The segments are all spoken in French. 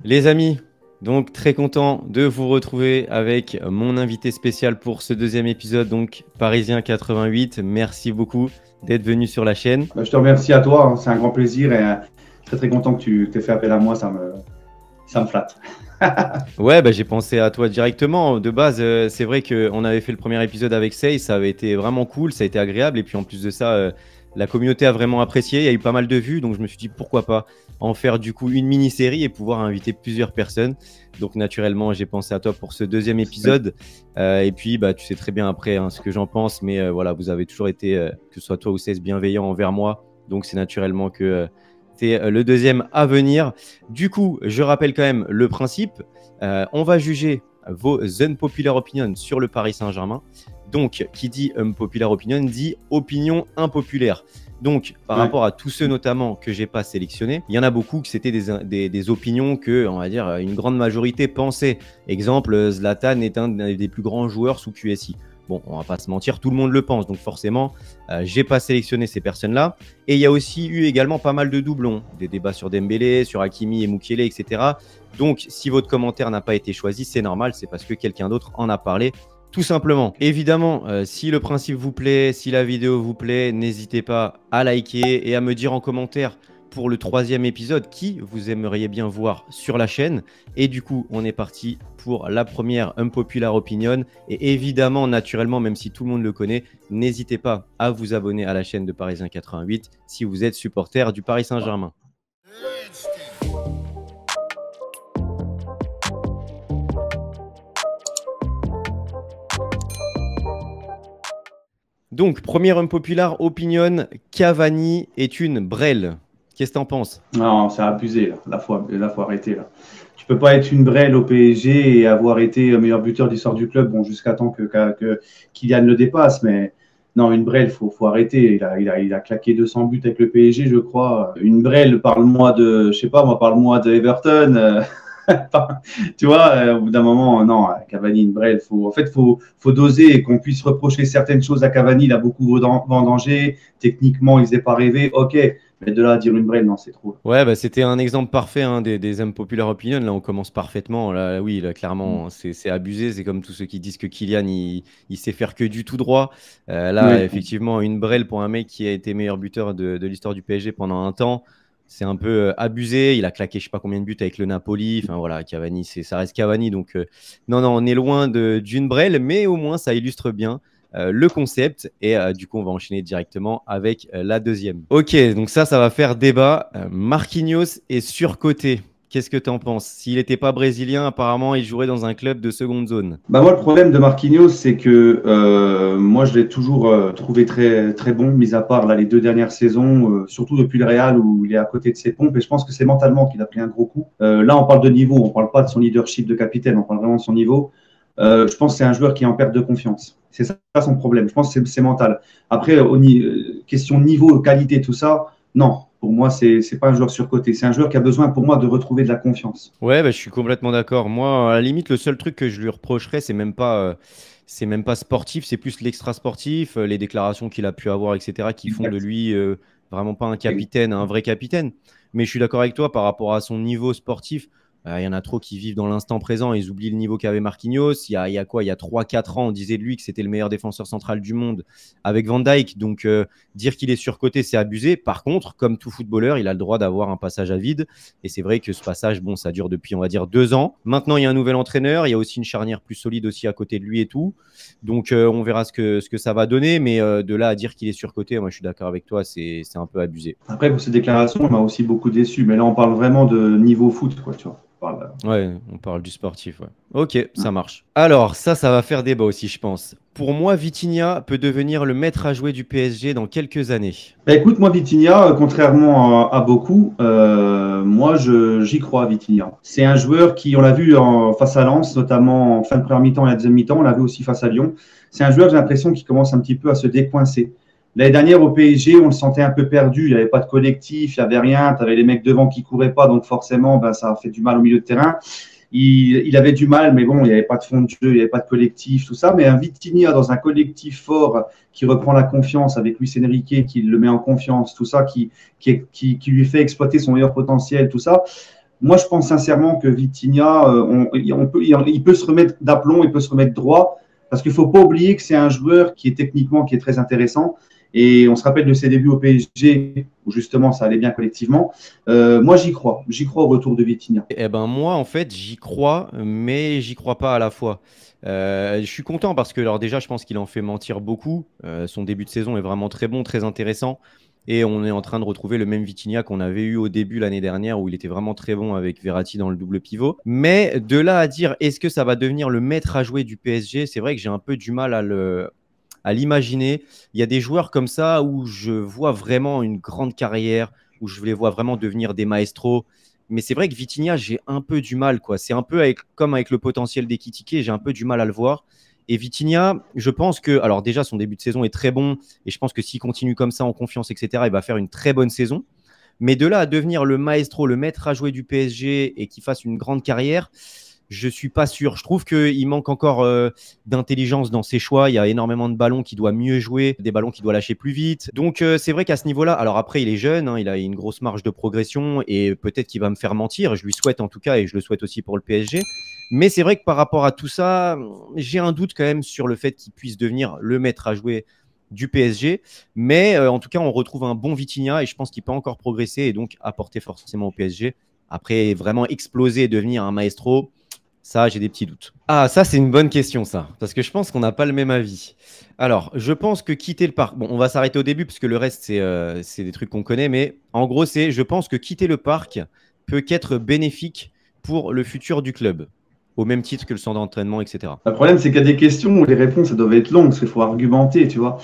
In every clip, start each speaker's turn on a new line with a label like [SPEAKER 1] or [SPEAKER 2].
[SPEAKER 1] Les amis, donc très content de vous retrouver avec mon invité spécial pour ce deuxième épisode, donc Parisien 88. Merci beaucoup d'être venu sur la chaîne.
[SPEAKER 2] Je te remercie à toi, hein. C'est un grand plaisir et très très content que tu t'aies fait appel à moi, ça me flatte.
[SPEAKER 1] Ouais, j'ai pensé à toi directement. De base, c'est vrai qu'on avait fait le premier épisode avec Sei, ça avait été vraiment cool, ça a été agréable. Et puis en plus de ça, la communauté a vraiment apprécié, il y a eu pas mal de vues. Donc je me suis dit pourquoi pas en faire du coup une mini-série et pouvoir inviter plusieurs personnes. Donc naturellement, j'ai pensé à toi pour ce deuxième épisode. Et puis, tu sais très bien après ce que j'en pense. Mais voilà, vous avez toujours été, que ce soit toi ou Sei, bienveillant envers moi. Donc c'est naturellement que c'est le deuxième à venir. Du coup, je rappelle quand même le principe. On va juger vos unpopular opinions sur le Paris Saint-Germain. Donc, qui dit unpopular opinion dit opinion impopulaire. Donc, par rapport à tous ceux notamment que j'ai pas sélectionnés, il y en a beaucoup que c'était des opinions que, on va dire, une grande majorité pensait. Exemple, Zlatan est un des plus grands joueurs sous QSI. Bon, on va pas se mentir, tout le monde le pense. Donc forcément, j'ai pas sélectionné ces personnes-là. Et il y a aussi eu également pas mal de doublons. Des débats sur Dembélé, sur Hakimi et Mukiele, etc. Donc, si votre commentaire n'a pas été choisi, c'est normal. C'est parce que quelqu'un d'autre en a parlé, tout simplement. Évidemment, si le principe vous plaît, si la vidéo vous plaît, n'hésitez pas à liker et à me dire en commentaire pour le troisième épisode qui vous aimeriez bien voir sur la chaîne. Et du coup, on est parti pour la première unpopular opinion. Et évidemment, naturellement, même si tout le monde le connaît, n'hésitez pas à vous abonner à la chaîne de Parisien 88 si vous êtes supporter du Paris Saint-Germain. Donc, première unpopular opinion, Cavani est une brêle. Qu'est-ce que t'en penses?
[SPEAKER 2] Non, c'est abusé, là. Là, faut arrêter. Là. Tu peux pas être une brêle au PSG et avoir été meilleur buteur de l'histoire du club, bon, jusqu'à temps que Kylian le dépasse. Mais non, une brêle, faut arrêter. Il a claqué 200 buts avec le PSG, je crois. Une brêle, parle-moi de, je sais pas, moi, parle-moi de Everton. Tu vois, au bout d'un moment, non, Cavani, une brêle. Faut doser et qu'on puisse reprocher certaines choses à Cavani. Il a beaucoup vendangé. Techniquement, il faisait pas rêver. Ok. Mais de là à dire une brêle, non, c'est trop.
[SPEAKER 1] Ouais, c'était un exemple parfait des unpopular opinion. Là, on commence parfaitement. Là, oui, là, clairement, c'est abusé. C'est comme tous ceux qui disent que Kylian, il sait faire que du tout droit. Là,
[SPEAKER 2] Oui.
[SPEAKER 1] effectivement, une brêle pour un mec qui a été meilleur buteur de l'histoire du PSG pendant un temps. C'est un peu abusé. Il a claqué je sais pas combien de buts avec le Napoli. Enfin voilà, Cavani, ça reste Cavani. Donc non, on est loin d'une brêle, mais au moins ça illustre bien le concept. Et du coup, on va enchaîner directement avec la deuxième. Ok, donc ça va faire débat. Marquinhos est surcoté. Qu'est-ce que tu en penses? S'il n'était pas brésilien, apparemment, il jouerait dans un club de seconde zone.
[SPEAKER 2] Moi, le problème de Marquinhos, c'est que moi, je l'ai toujours trouvé très, très bon, mis à part là, les 2 dernières saisons, surtout depuis le Real où il est à côté de ses pompes. Et je pense que c'est mentalement qu'il a pris un gros coup. Là, on parle de niveau, on parle pas de son leadership de capitaine, on parle vraiment de son niveau. Je pense que c'est un joueur qui est en perte de confiance. C'est ça son problème. Je pense que c'est mental. Après, question niveau, qualité, tout ça, non. Pour moi, c'est pas un joueur surcoté. C'est un joueur qui a besoin, pour moi, de retrouver de la confiance.
[SPEAKER 1] Ouais, je suis complètement d'accord. Moi, à la limite, le seul truc que je lui reprocherais, c'est même pas sportif, c'est plus l'extra sportif, les déclarations qu'il a pu avoir, etc., qui font de
[SPEAKER 2] Exact.
[SPEAKER 1] lui vraiment pas un capitaine, un vrai capitaine. Mais je suis d'accord avec toi par rapport à son niveau sportif. Il y en a trop qui vivent dans l'instant présent. Ils oublient le niveau qu'avait Marquinhos. Il y a quoi? Il y a 3-4 ans, on disait de lui que c'était le meilleur défenseur central du monde avec Van Dijk. Donc, dire qu'il est surcoté, c'est abusé. Par contre, comme tout footballeur, il a le droit d'avoir un passage à vide. Et c'est vrai que ce passage, bon, ça dure depuis, on va dire, 2 ans. Maintenant, il y a un nouvel entraîneur. Il y a aussi une charnière plus solide aussi à côté de lui et tout. Donc, on verra ce que ça va donner. Mais de là à dire qu'il est surcoté, moi, je suis d'accord avec toi, c'est un peu abusé.
[SPEAKER 2] Après, pour ces déclarations, on m'a aussi beaucoup déçu. Mais là, on parle vraiment de niveau foot, quoi, tu vois.
[SPEAKER 1] Ouais, on parle du sportif, ouais. Ok, ça marche. Alors, ça va faire débat aussi, je pense. Pour moi, Vitinha peut devenir le maître à jouer du PSG dans quelques années.
[SPEAKER 2] Écoute, moi, Vitinha, contrairement à beaucoup, moi, j'y crois, Vitinha. C'est un joueur qui, on l'a vu face à Lens, notamment en fin de première mi-temps et la deuxième mi-temps, on l'a vu aussi face à Lyon. C'est un joueur, j'ai l'impression, qui commence un petit peu à se décoincer. L'année dernière, au PSG, on le sentait un peu perdu. Il n'y avait pas de collectif, il n'y avait rien. Tu avais les mecs devant qui ne couraient pas, donc forcément, ça a fait du mal au milieu de terrain. Il avait du mal, mais bon, il n'y avait pas de fond de jeu, il n'y avait pas de collectif, tout ça. Mais un Vitinha dans un collectif fort qui reprend la confiance avec Luis Enrique, qui le met en confiance, tout ça, qui lui fait exploiter son meilleur potentiel, tout ça. Moi, je pense sincèrement que Vitinha, il peut se remettre d'aplomb, il peut se remettre droit, parce qu'il ne faut pas oublier que c'est un joueur qui est techniquement qui est très intéressant. Et on se rappelle de ses débuts au PSG, où justement ça allait bien collectivement. Moi, j'y crois au retour de Vitinha.
[SPEAKER 1] Eh ben moi, en fait, j'y crois, mais j'y crois pas à la fois. Je suis content parce que, alors déjà, je pense qu'il en fait mentir beaucoup. Son début de saison est vraiment très bon, très intéressant. Et on est en train de retrouver le même Vitinha qu'on avait eu au début l'année dernière, où il était vraiment très bon avec Verratti dans le double pivot. Mais de là à dire, est-ce que ça va devenir le maître à jouer du PSG? C'est vrai que j'ai un peu du mal à l'imaginer. Il y a des joueurs comme ça où je vois vraiment une grande carrière, où je les vois vraiment devenir des maestros. Mais c'est vrai que Vitinha, j'ai un peu du mal, quoi. C'est un peu comme avec le potentiel d'Ekitike, j'ai un peu du mal à le voir. Et Vitinha, je pense que, alors déjà, son début de saison est très bon, et je pense que s'il continue comme ça en confiance, etc., il va faire une très bonne saison. Mais de là à devenir le maestro, le maître à jouer du PSG et qu'il fasse une grande carrière, je suis pas sûr. Je trouve qu'il manque encore d'intelligence dans ses choix. Il y a énormément de ballons qu'il doit mieux jouer, des ballons qu'il doit lâcher plus vite. Donc c'est vrai qu'à ce niveau-là, alors après il est jeune, hein, il a une grosse marge de progression et peut-être qu'il va me faire mentir. Je lui souhaite en tout cas et je le souhaite aussi pour le PSG. Mais c'est vrai que par rapport à tout ça, j'ai un doute quand même sur le fait qu'il puisse devenir le maître à jouer du PSG. Mais en tout cas, on retrouve un bon Vitinha et je pense qu'il peut encore progresser et donc apporter forcément au PSG. Après, vraiment exploser et devenir un maestro, ça, j'ai des petits doutes. Ah, ça, c'est une bonne question, ça. Parce que je pense qu'on n'a pas le même avis. Alors, je pense que quitter le parc... Bon, on va s'arrêter au début, parce que le reste, c'est des trucs qu'on connaît. Mais en gros, je pense que quitter le parc peut qu'être bénéfique pour le futur du club. Au même titre que le centre d'entraînement, etc.
[SPEAKER 2] Le problème, c'est qu'il y a des questions où les réponses, ça doivent être longues, parce qu'il faut argumenter, tu vois.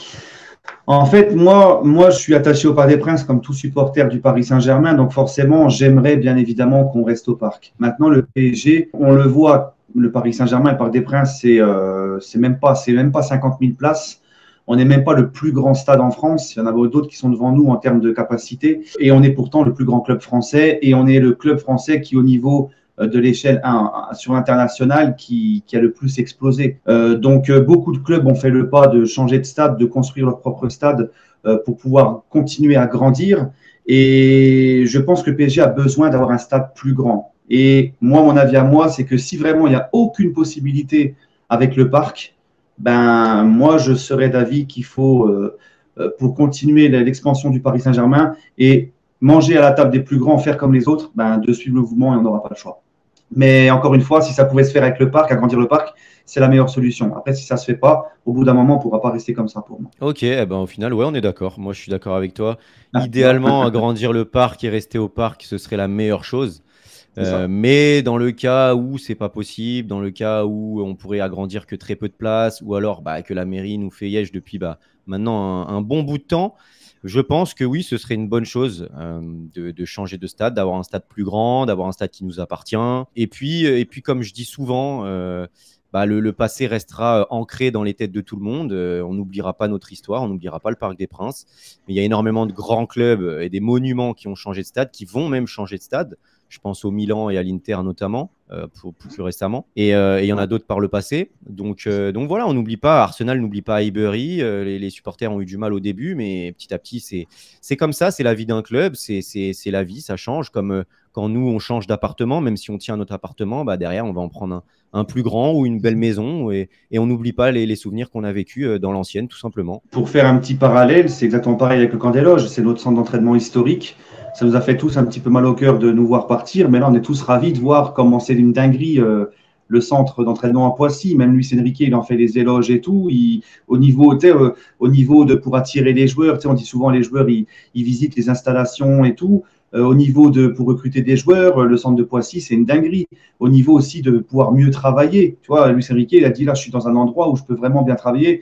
[SPEAKER 2] En fait, moi, je suis attaché au Parc des Princes comme tout supporter du Paris Saint-Germain, donc forcément, j'aimerais bien évidemment qu'on reste au parc. Maintenant, le PSG, on le voit, le Paris Saint-Germain, le Parc des Princes, c'est même pas 50 000 places. On n'est même pas le plus grand stade en France. Il y en a d'autres qui sont devant nous en termes de capacité. Et on est pourtant le plus grand club français. Et on est le club français qui, au niveau de l'échelle sur l'international qui a le plus explosé. Donc, beaucoup de clubs ont fait le pas de changer de stade, de construire leur propre stade pour pouvoir continuer à grandir. Et je pense que le PSG a besoin d'avoir un stade plus grand. Et moi, mon avis à moi, c'est que si vraiment il n'y a aucune possibilité avec le parc, ben moi, je serais d'avis qu'il faut, pour continuer l'expansion du Paris Saint-Germain et manger à la table des plus grands, faire comme les autres, ben, de suivre le mouvement et on n'aura pas le choix. Mais encore une fois, si ça pouvait se faire avec le parc, agrandir le parc, c'est la meilleure solution. Après, si ça ne se fait pas, au bout d'un moment, on ne pourra pas rester comme ça pour moi.
[SPEAKER 1] Ok, eh ben, au final, ouais, on est d'accord. Moi, je suis d'accord avec toi.
[SPEAKER 2] Ah,
[SPEAKER 1] Idéalement, agrandir le parc et rester au parc, ce serait la meilleure chose.
[SPEAKER 2] c'est ça.
[SPEAKER 1] Mais dans le cas où c'est pas possible, dans le cas où on pourrait agrandir que très peu de place, ou alors bah, que la mairie nous fait yèche depuis maintenant un bon bout de temps, je pense que oui, ce serait une bonne chose de changer de stade, d'avoir un stade plus grand, d'avoir un stade qui nous appartient. Et puis comme je dis souvent, bah, le passé restera ancré dans les têtes de tout le monde. On n'oubliera pas notre histoire, on n'oubliera pas le Parc des Princes. Mais il y a énormément de grands clubs et des monuments qui ont changé de stade, qui vont même changer de stade. Je pense au Milan et à l'Inter notamment, pour plus récemment. Et il y en a d'autres par le passé. Donc voilà, on n'oublie pas, Arsenal n'oublie pas Highbury. Les supporters ont eu du mal au début, mais petit à petit, c'est comme ça, c'est la vie d'un club, c'est la vie, ça change. Comme quand nous, on change d'appartement, même si on tient notre appartement, bah, derrière, on va en prendre un plus grand ou une belle maison. Et on n'oublie pas les souvenirs qu'on a vécus dans l'ancienne, tout simplement.
[SPEAKER 2] Pour faire un petit parallèle, c'est exactement pareil avec le Camp des Loges. C'est notre centre d'entraînement historique. Ça nous a fait tous un petit peu mal au cœur de nous voir partir, mais là, on est tous ravis de voir comment c'est une dinguerie le centre d'entraînement à Poissy. Même Luis Enrique, il en fait des éloges et tout. Au niveau de pour attirer les joueurs, on dit souvent les joueurs, ils visitent les installations et tout. Au niveau pour recruter des joueurs, le centre de Poissy, c'est une dinguerie. Au niveau aussi de pouvoir mieux travailler. Tu vois, Luis Enrique, il a dit là, je suis dans un endroit où je peux vraiment bien travailler.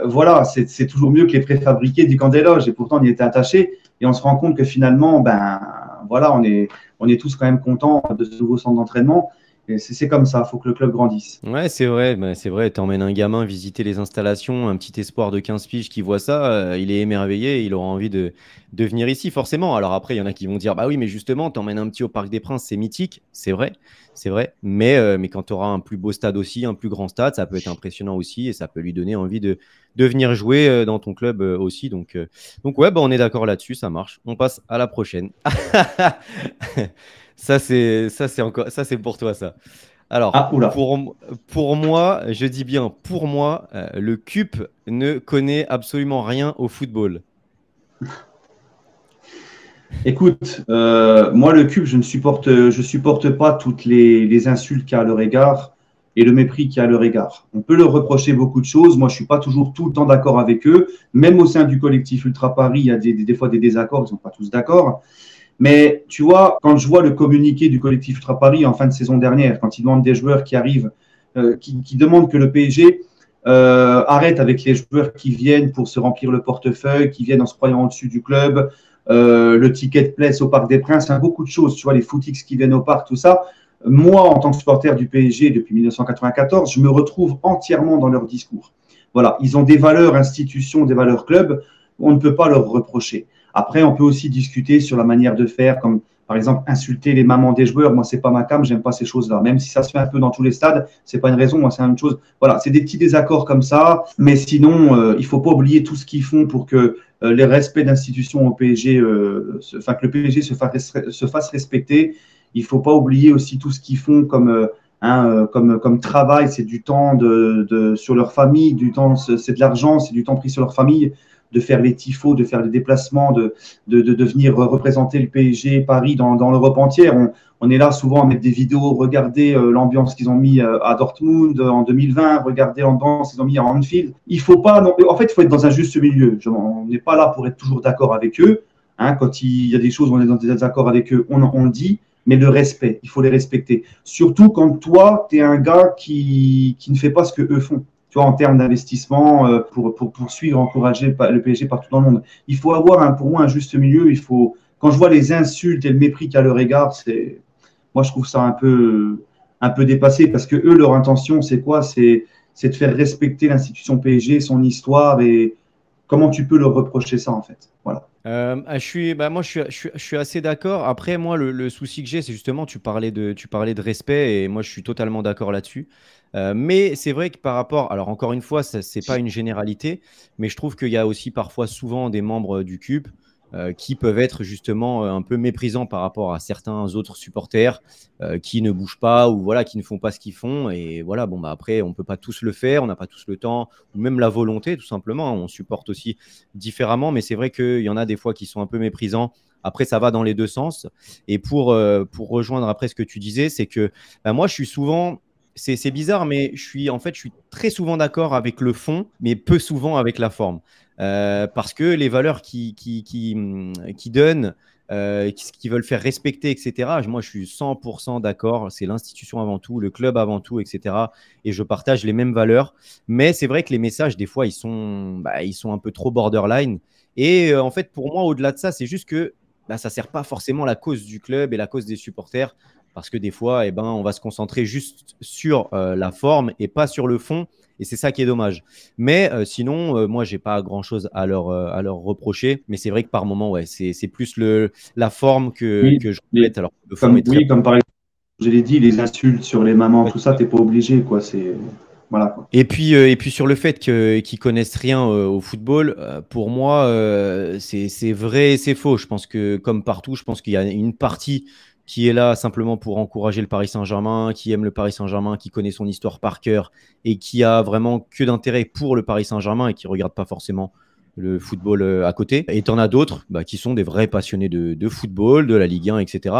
[SPEAKER 2] Voilà, c'est toujours mieux que les préfabriqués du Camp des Loges. Et pourtant, on y était attaché. Et on se rend compte que finalement, ben voilà, on est tous quand même contents de ce nouveau centre d'entraînement. Et c'est comme ça, il faut que le club grandisse.
[SPEAKER 1] Ouais, c'est vrai, bah, c'est vrai. T'emmènes un gamin visiter les installations, un petit espoir de 15 piges qui voit ça, il est émerveillé, il aura envie de venir ici, forcément. Alors après, il y en a qui vont dire, bah oui, mais justement, t'emmènes un petit au Parc des Princes, c'est mythique, c'est vrai, c'est vrai. Mais quand tu auras un plus beau stade aussi, un plus grand stade, ça peut être impressionnant aussi et ça peut lui donner envie de venir jouer dans ton club aussi. Donc ouais, bah, on est d'accord là-dessus, ça marche. On passe à la prochaine. Ça c'est pour toi ça. Alors,
[SPEAKER 2] Ah, oula.
[SPEAKER 1] pour moi, je dis bien pour moi, le CUP ne connaît absolument rien au football.
[SPEAKER 2] Écoute, moi, le cube, je supporte pas toutes les insultes qu'il y a à leur égard et le mépris qu'il y a à leur égard. On peut leur reprocher beaucoup de choses. Moi, je suis pas toujours tout le temps d'accord avec eux. Même au sein du collectif Ultra Paris, il y a des fois des désaccords. Ils sont pas tous d'accord. Mais tu vois, quand je vois le communiqué du collectif Ultra Paris en fin de saison dernière, quand ils demandent des joueurs qui arrivent, qui demandent que le PSG arrête avec les joueurs qui viennent pour se remplir le portefeuille, qui viennent en se croyant au-dessus du club, le ticket de place au Parc des Princes, hein, beaucoup de choses, tu vois, les footix qui viennent au parc, tout ça. Moi, en tant que supporter du PSG depuis 1994, je me retrouve entièrement dans leur discours. Voilà, ils ont des valeurs institutions, des valeurs clubs, on ne peut pas leur reprocher. Après, on peut aussi discuter sur la manière de faire, comme par exemple insulter les mamans des joueurs. Moi, c'est pas ma cam, j'aime pas ces choses-là. Même si ça se fait un peu dans tous les stades, c'est pas une raison. Moi, c'est la même chose. Voilà, c'est des petits désaccords comme ça. Mais sinon, il faut pas oublier tout ce qu'ils font pour que les respects d'institutions au PSG, enfin que le PSG se fasse respecter. Il faut pas oublier aussi tout ce qu'ils font comme travail. C'est du temps sur leur famille, du temps, c'est de l'argent, c'est du temps pris sur leur famille de faire les tifos, de faire les déplacements, de venir représenter le PSG Paris dans l'Europe entière. On est là souvent à mettre des vidéos, regarder l'ambiance qu'ils ont mis à Dortmund en 2020, regarder l'ambiance qu'ils ont mis à Anfield. Il faut pas, non, en fait, il faut être dans un juste milieu. On n'est pas là pour être toujours d'accord avec eux. Hein, quand il y a des choses où on est dans des désaccords avec eux, on le dit, mais le respect, il faut les respecter. Surtout quand toi, tu es un gars qui ne fait pas ce que eux font. Tu vois, en termes d'investissement pour poursuivre, encourager le PSG partout dans le monde. Il faut avoir pour moi un juste milieu. Quand je vois les insultes et le mépris qu'il y a à leur égard, moi je trouve ça un peu dépassé parce que eux, leur intention, c'est quoi? C'est de faire respecter l'institution PSG, son histoire et comment tu peux leur reprocher ça en fait. Voilà.
[SPEAKER 1] Moi, je suis assez d'accord. Après, moi, le souci que j'ai, c'est justement, tu parlais de respect et moi, je suis totalement d'accord là-dessus. Mais c'est vrai que par rapport, alors encore une fois, c'est pas une généralité, mais je trouve qu'il y a aussi parfois souvent des membres du CUP qui peuvent être justement un peu méprisants par rapport à certains autres supporters qui ne bougent pas ou voilà, qui ne font pas ce qu'ils font. Et voilà, bon, bah, après, on peut pas tous le faire, on n'a pas tous le temps ou même la volonté, tout simplement. On supporte aussi différemment, mais c'est vrai qu'il y en a des fois qui sont un peu méprisants. Après, ça va dans les deux sens. Et pour rejoindre après ce que tu disais, c'est que bah, moi, je suis souvent, c'est bizarre, mais je suis très souvent d'accord avec le fond, mais peu souvent avec la forme. Parce que les valeurs qui donnent, qui veulent faire respecter, etc., moi, je suis 100% d'accord. C'est l'institution avant tout, le club avant tout, etc. Et je partage les mêmes valeurs. Mais c'est vrai que les messages, des fois, ils sont un peu trop borderline. Et en fait, pour moi, au-delà de ça, c'est juste que bah, ça ne sert pas forcément la cause du club et la cause des supporters. Parce que des fois, eh ben, on va se concentrer juste sur la forme et pas sur le fond. Et c'est ça qui est dommage. Mais sinon, moi, j'ai pas grand-chose à leur reprocher. Mais c'est vrai que par moment, ouais, c'est plus la forme
[SPEAKER 2] Oui,
[SPEAKER 1] que je
[SPEAKER 2] mais
[SPEAKER 1] regrette. Alors, le fond est très
[SPEAKER 2] comme par exemple, je l'ai dit, les insultes sur les mamans,
[SPEAKER 1] bon.
[SPEAKER 2] tout ça, t'es pas obligé, quoi. Voilà, quoi.
[SPEAKER 1] Et puis sur le fait qu'ils connaissent rien au football, pour moi, c'est vrai et c'est faux. Je pense que, comme partout, je pense qu'il y a une partie qui est là simplement pour encourager le Paris Saint-Germain, qui aime le Paris Saint-Germain, qui connaît son histoire par cœur et qui a vraiment que d'intérêt pour le Paris Saint-Germain et qui ne regarde pas forcément le football à côté. Et tu en as d'autres bah, qui sont des vrais passionnés de football, de la Ligue 1, etc.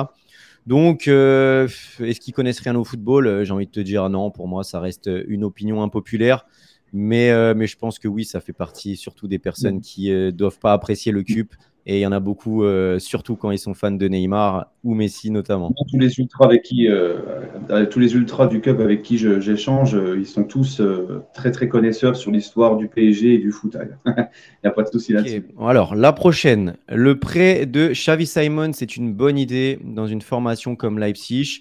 [SPEAKER 1] Donc, est-ce qu'ils connaissent rien au football? J'ai envie de te dire non, pour moi, ça reste une opinion impopulaire. Mais je pense que oui, ça fait partie surtout des personnes qui ne doivent pas apprécier le CUP. Et il y en a beaucoup, surtout quand ils sont fans de Neymar ou Messi notamment.
[SPEAKER 2] Tous les ultras du club avec qui j'échange, ils sont tous très très connaisseurs sur l'histoire du PSG et du foot. Il n'y a pas de souci là-dessus.
[SPEAKER 1] Okay. Alors, la prochaine, le prêt de Xavi Simons, c'est une bonne idée dans une formation comme Leipzig.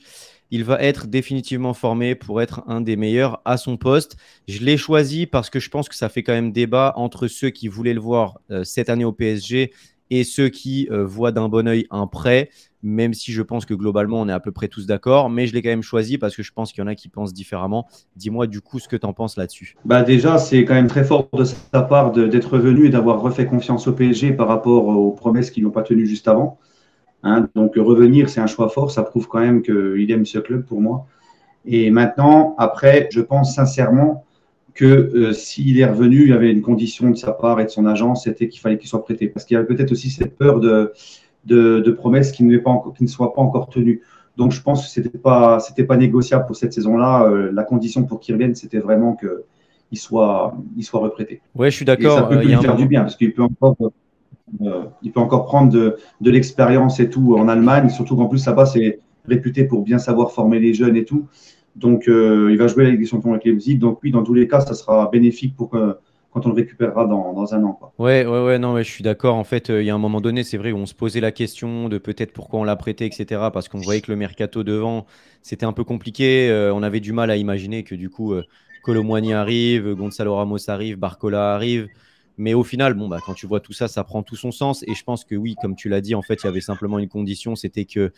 [SPEAKER 1] Il va être définitivement formé pour être un des meilleurs à son poste. Je l'ai choisi parce que je pense que ça fait quand même débat entre ceux qui voulaient le voir cette année au PSG et ceux qui voient d'un bon œil un prêt, même si je pense que globalement, on est à peu près tous d'accord. Mais je l'ai quand même choisi parce que je pense qu'il y en a qui pensent différemment. Dis-moi du coup ce que tu en penses là-dessus.
[SPEAKER 2] Bah déjà, c'est quand même très fort de sa part d'être revenu et d'avoir refait confiance au PSG par rapport aux promesses qu'ils n'ont pas tenues juste avant. hein. Donc revenir, c'est un choix fort. Ça prouve quand même qu'il aime ce club pour moi. Et maintenant, après, je pense sincèrement que s'il est revenu, il y avait une condition de sa part et de son agent, c'était qu'il fallait qu'il soit prêté. Parce qu'il y avait peut-être aussi cette peur de promesses qui ne soient pas encore tenues. Donc, je pense que c'était pas négociable pour cette saison-là. La condition pour qu'il revienne, c'était vraiment qu'il soit reprêté.
[SPEAKER 1] Ouais, je suis
[SPEAKER 2] Et ça
[SPEAKER 1] d'accord.
[SPEAKER 2] peut que lui faire du bien, parce qu'il peut encore prendre de l'expérience et tout en Allemagne. Surtout qu'en plus, là-bas, c'est réputé pour bien savoir former les jeunes et tout. Donc, il va jouer la Ligue des Champions avec Leipzig. Donc, oui, dans tous les cas, ça sera bénéfique quand on le récupérera dans un an, quoi.
[SPEAKER 1] Ouais, non, je suis d'accord. En fait, il y a un moment donné, c'est vrai, où on se posait la question de peut-être pourquoi on l'a prêté, etc. Parce qu'on voyait que le mercato devant, c'était un peu compliqué. On avait du mal à imaginer que du coup, Kolo Muani arrive, Gonzalo Ramos arrive, Barcola arrive. Mais au final, bon, bah, quand tu vois tout ça, ça prend tout son sens. Et je pense que oui, comme tu l'as dit, en fait, il y avait simplement une condition, c'était qu'il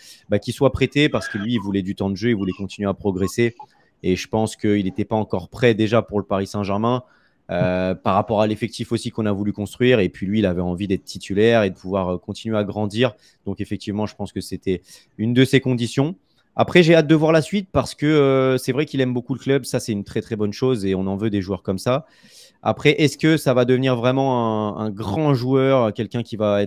[SPEAKER 1] soit prêté parce que lui, il voulait du temps de jeu, il voulait continuer à progresser. Et je pense qu'il n'était pas encore prêt déjà pour le Paris Saint-Germain. Par rapport à l'effectif aussi qu'on a voulu construire. Et puis lui, il avait envie d'être titulaire et de pouvoir continuer à grandir. Donc effectivement, je pense que c'était une de ses conditions. Après, j'ai hâte de voir la suite parce que c'est vrai qu'il aime beaucoup le club. Ça, c'est une très, très bonne chose et on en veut des joueurs comme ça. Après, est-ce que ça va devenir vraiment un grand joueur, quelqu'un qui va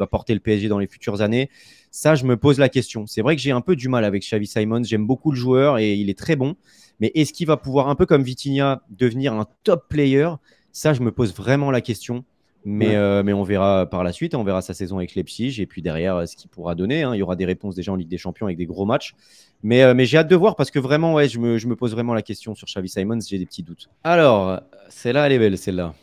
[SPEAKER 1] porter le PSG dans les futures années? Ça, je me pose la question. C'est vrai que j'ai un peu du mal avec Xavi Simons. J'aime beaucoup le joueur et il est très bon. Mais est-ce qu'il va pouvoir, un peu comme Vitinha, devenir un top player? Ça, je me pose vraiment la question. Mais on verra par la suite. On verra sa saison avec Leipzig. Et puis derrière, ce qu'il pourra donner. Hein. Il y aura des réponses déjà en Ligue des Champions avec des gros matchs. Mais j'ai hâte de voir parce que vraiment, ouais, je me pose vraiment la question sur Xavi Simons. J'ai des petits doutes. Alors, celle-là, elle est belle, celle-là.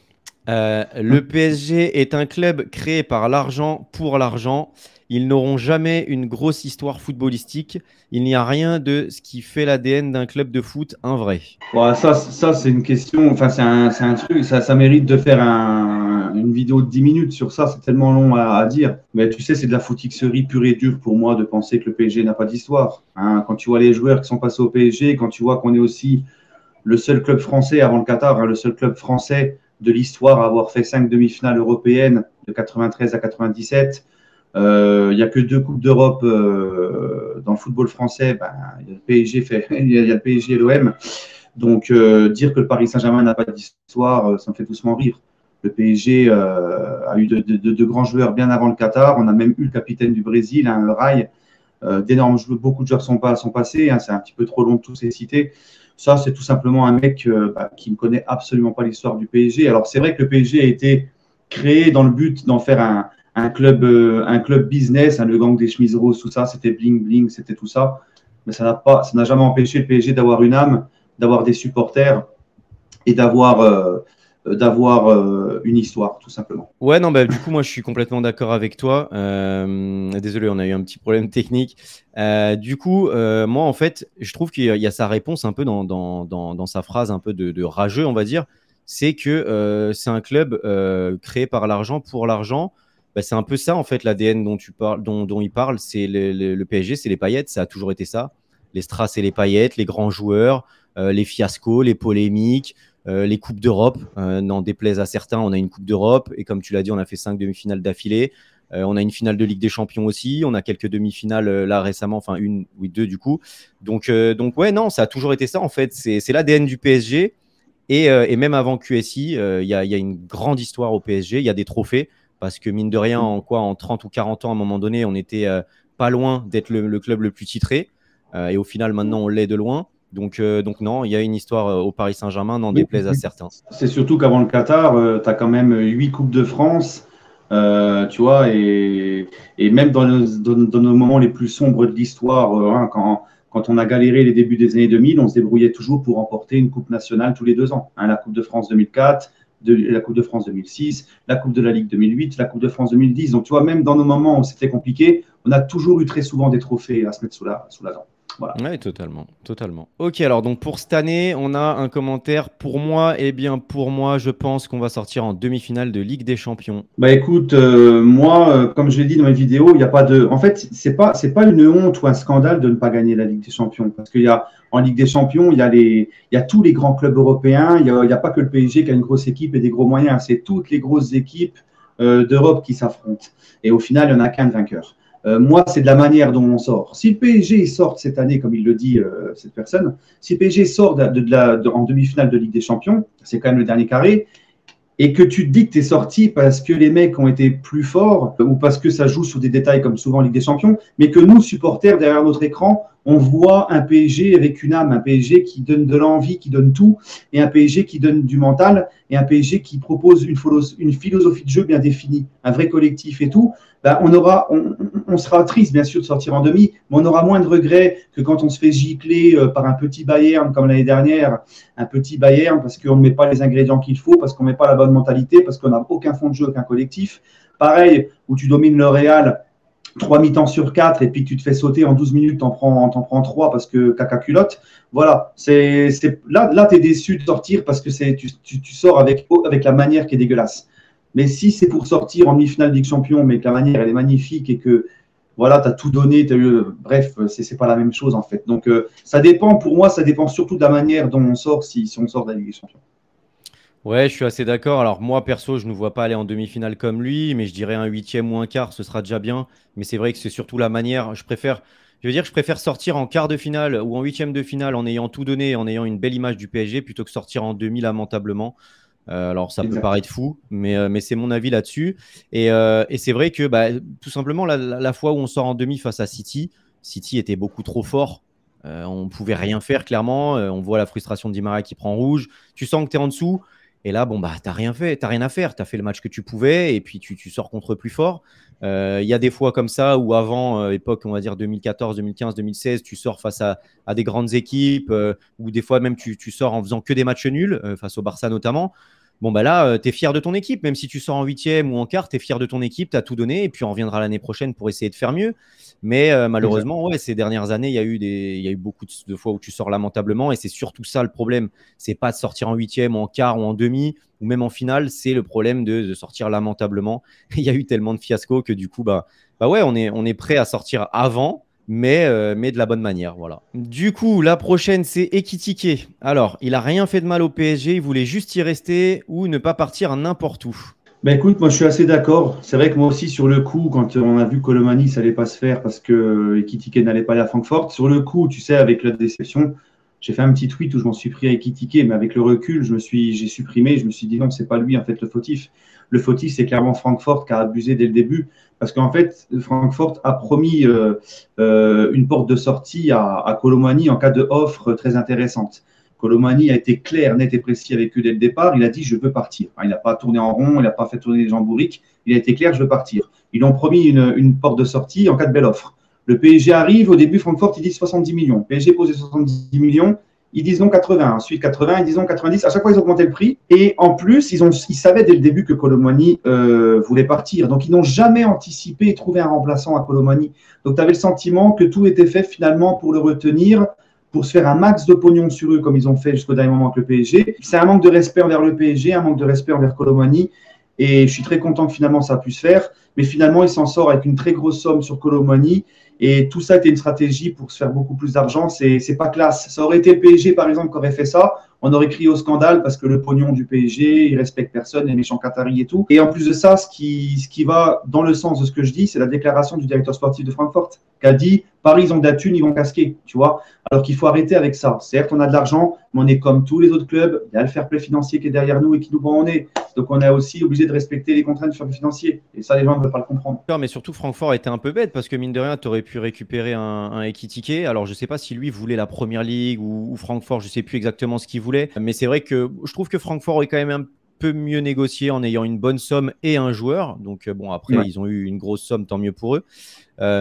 [SPEAKER 1] Le PSG est un club créé par l'argent pour l'argent. Ils n'auront jamais une grosse histoire footballistique. Il n'y a rien de ce qui fait l'ADN d'un club de foot un vrai.
[SPEAKER 2] Bon, ça c'est une question, enfin, c'est un truc, ça mérite de faire une vidéo de 10 minutes sur ça, c'est tellement long à dire. Mais tu sais, c'est de la footixerie pure et dure pour moi de penser que le PSG n'a pas d'histoire. Hein, quand tu vois les joueurs qui sont passés au PSG, quand tu vois qu'on est aussi le seul club français avant le Qatar, hein, le seul club français de l'histoire à avoir fait 5 demi-finales européennes de 93 à 97. Il n'y a que 2 Coupes d'Europe dans le football français. Ben, il y a le PSG, il y a le PSG et l'OM. Donc, dire que le Paris Saint-Germain n'a pas d'histoire, ça me fait doucement rire. Le PSG a eu de grands joueurs bien avant le Qatar. On a même eu le capitaine du Brésil, hein, le Rai. D'énormes joueurs, beaucoup de joueurs sont passés. Hein, c'est un petit peu trop long de tous les citer. Ça, c'est tout simplement un mec qui ne connaît absolument pas l'histoire du PSG. Alors, c'est vrai que le PSG a été créé dans le but d'en faire un club business, hein, le gang des chemises roses, tout ça, c'était bling bling, c'était tout ça. Mais ça n'a jamais empêché le PSG d'avoir une âme, d'avoir des supporters et d'avoir une histoire, tout simplement.
[SPEAKER 1] Ouais, non, bah, du coup, moi, je suis complètement d'accord avec toi. Désolé, on a eu un petit problème technique. Du coup, moi, en fait, je trouve qu'il y a sa réponse un peu dans sa phrase un peu de rageux, on va dire. C'est que c'est un club créé par l'argent pour l'argent. Bah, c'est un peu ça, en fait, l'ADN dont il parle. C'est le PSG, c'est les paillettes. Ça a toujours été ça. Les strass et les paillettes, les grands joueurs, les fiascos, les polémiques, les Coupes d'Europe. N'en déplaise à certains, on a une Coupe d'Europe. Et comme tu l'as dit, on a fait 5 demi-finales d'affilée. On a une finale de Ligue des Champions aussi. On a quelques demi-finales là récemment, enfin une, oui, 2 du coup. Donc ouais, non, ça a toujours été ça, en fait. C'est l'ADN du PSG. Et même avant QSI, il y a une grande histoire au PSG. Il y a des trophées. Parce que mine de rien, en 30 ou 40 ans, à un moment donné, on était pas loin d'être le club le plus titré. Et au final, maintenant, on l'est de loin. Donc non, il y a une histoire au Paris Saint-Germain, n'en déplaise à certains.
[SPEAKER 2] C'est surtout qu'avant le Qatar, tu as quand même 8 Coupes de France, tu vois, et même dans nos moments les plus sombres de l'histoire, hein, quand on a galéré les débuts des années 2000, on se débrouillait toujours pour remporter une Coupe nationale tous les 2 ans. Hein, la Coupe de France 2004, la Coupe de France 2006, la Coupe de la Ligue 2008, la Coupe de France 2010. Donc, tu vois, même dans nos moments où c'était compliqué, on a toujours eu très souvent des trophées à se mettre sous la dent. Voilà.
[SPEAKER 1] Oui, totalement. Ok, alors donc pour cette année, on a un commentaire pour moi. Eh bien, pour moi, je pense qu'on va sortir en demi-finale de Ligue des Champions.
[SPEAKER 2] Bah écoute, moi, comme je l'ai dit dans mes vidéos, il n'y a pas de. En fait, c'est pas une honte ou un scandale de ne pas gagner la Ligue des Champions, parce qu'il y a en Ligue des Champions, il y a tous les grands clubs européens. Il y a pas que le PSG qui a une grosse équipe et des gros moyens. C'est toutes les grosses équipes d'Europe qui s'affrontent. Et au final, il n'y en a qu'un vainqueur. Moi, c'est de la manière dont on sort. Si le PSG sort cette année, comme il le dit cette personne, si le PSG sort en demi-finale de Ligue des Champions, c'est quand même le dernier carré, et que tu te dis que tu es sorti parce que les mecs ont été plus forts ou parce que ça joue sur des détails comme souvent en Ligue des Champions, mais que nous, supporters, derrière notre écran, on voit un PSG avec une âme, un PSG qui donne de l'envie, qui donne tout, et un PSG qui donne du mental, et un PSG qui propose une philosophie de jeu bien définie, un vrai collectif et tout. Ben, on sera triste, bien sûr, de sortir en demi, mais on aura moins de regrets que quand on se fait gicler par un petit Bayern comme l'année dernière, un petit Bayern parce qu'on ne met pas les ingrédients qu'il faut, parce qu'on ne met pas la bonne mentalité, parce qu'on n'a aucun fond de jeu, aucun collectif. Pareil, où tu domines le Real 3 mi-temps sur 4 et puis tu te fais sauter en 12 minutes, t'en prends 3 parce que caca culotte. Voilà, là tu es déçu de sortir parce que tu sors avec la manière qui est dégueulasse. Mais si c'est pour sortir en demi-finale de Ligue Champion, mais que la manière elle est magnifique et que voilà, tu as tout donné, bref, c'est pas la même chose en fait. Donc ça dépend, pour moi, ça dépend surtout de la manière dont on sort si on sort de la Ligue des Champions.
[SPEAKER 1] Ouais, je suis assez d'accord. Alors moi, perso, je ne vois pas aller en demi-finale comme lui, mais je dirais un huitième ou un quart, ce sera déjà bien. Mais c'est vrai que c'est surtout la manière. Je préfère sortir en quart de finale ou en huitième de finale en ayant tout donné, en ayant une belle image du PSG, plutôt que sortir en demi lamentablement. Alors ça peut
[SPEAKER 2] Exact.
[SPEAKER 1] paraître fou, mais c'est mon avis là-dessus. Et c'est vrai que bah, tout simplement, la fois où on sort en demi face à City, City était beaucoup trop fort. On ne pouvait rien faire, clairement. On voit la frustration de Di Maria qui prend rouge. Tu sens que tu es en dessous. Et là, bon, bah, tu n'as rien fait, tu rien à faire. Tu as fait le match que tu pouvais et puis tu sors contre plus fort. Il y a des fois comme ça où avant, époque, on va dire 2014, 2015, 2016, tu sors face à des grandes équipes ou des fois même tu sors en faisant que des matchs nuls, face au Barça notamment. Bon, bah là, tu es fier de ton équipe. Même si tu sors en huitième ou en quart, tu es fier de ton équipe, tu as tout donné. Et puis, on reviendra l'année prochaine pour essayer de faire mieux. Mais malheureusement, ouais, ces dernières années, il y a eu beaucoup de fois où tu sors lamentablement. Et c'est surtout ça le problème. C'est pas de sortir en huitième, ou en quart, ou en demi, ou même en finale. C'est le problème de sortir lamentablement. Il y a eu tellement de fiascos que du coup, bah ouais, on est prêt à sortir avant. Mais de la bonne manière, voilà. Du coup, la prochaine, c'est Ekitike. Alors, il a rien fait de mal au PSG, il voulait juste y rester ou ne pas partir n'importe où.
[SPEAKER 2] Ben écoute, moi je suis assez d'accord. C'est vrai que moi aussi, sur le coup, quand on a vu que Colomani, ça allait pas se faire parce que Ekitike n'allait pas aller à Francfort, sur le coup, tu sais, avec la déception, j'ai fait un petit tweet où je m'en suis pris à Ekitike, mais avec le recul, j'ai supprimé, je me suis dit non, c'est pas lui en fait le fautif. Le fautif, c'est clairement Francfort qui a abusé dès le début, parce qu'en fait, Francfort a promis une porte de sortie à Colomani en cas de offre très intéressante. Colomani a été clair, net et précis avec eux dès le départ. Il a dit je veux partir. Enfin, il n'a pas tourné en rond, il n'a pas fait tourner les gens bourriques. Il a été clair, je veux partir. Ils ont promis une porte de sortie en cas de belle offre. Le PSG arrive, au début, Francfort, ils disent 70 millions. Le PSG posait 70 millions, ils disent non 80. Ensuite 80, ils disent non 90. À chaque fois, ils ont augmenté le prix. Et en plus, ils savaient dès le début que Colomani voulait partir. Donc, ils n'ont jamais anticipé et trouvé un remplaçant à Colomani. Donc, tu avais le sentiment que tout était fait finalement pour le retenir, pour se faire un max de pognon sur eux, comme ils ont fait jusqu'au dernier moment avec le PSG. C'est un manque de respect envers le PSG, un manque de respect envers Colomani. Et je suis très content que finalement ça puisse faire. Mais finalement, il s'en sort avec une très grosse somme sur Colomani. Et tout ça était une stratégie pour se faire beaucoup plus d'argent. C'est pas classe. Ça aurait été le PSG, par exemple, qui aurait fait ça. On aurait crié au scandale parce que le pognon du PSG, il respecte personne, les méchants Qataris et tout. Et en plus de ça, ce qui va dans le sens de ce que je dis, c'est la déclaration du directeur sportif de Francfort qui a dit Paris, ils ont de la thune, ils vont casquer, tu vois. Alors qu'il faut arrêter avec ça. Certes, on a de l'argent, mais on est comme tous les autres clubs. Il y a le fair play financier qui est derrière nous et qui nous prend en nez. Donc, on est aussi obligé de respecter les contraintes du fair play financier. Et ça, les gens ne veulent pas le comprendre.
[SPEAKER 1] Mais surtout, Francfort était un peu bête parce que mine de rien, tu aurais pu récupérer un Ekitike. Alors, je sais pas si lui voulait la première ligue ou Francfort, je sais plus exactement ce qu'il voulait. Mais c'est vrai que je trouve que Francfort est quand même un peu mieux négocié en ayant une bonne somme et un joueur. Donc, bon, après,
[SPEAKER 2] Ouais.
[SPEAKER 1] ils ont eu une grosse somme, tant mieux pour eux.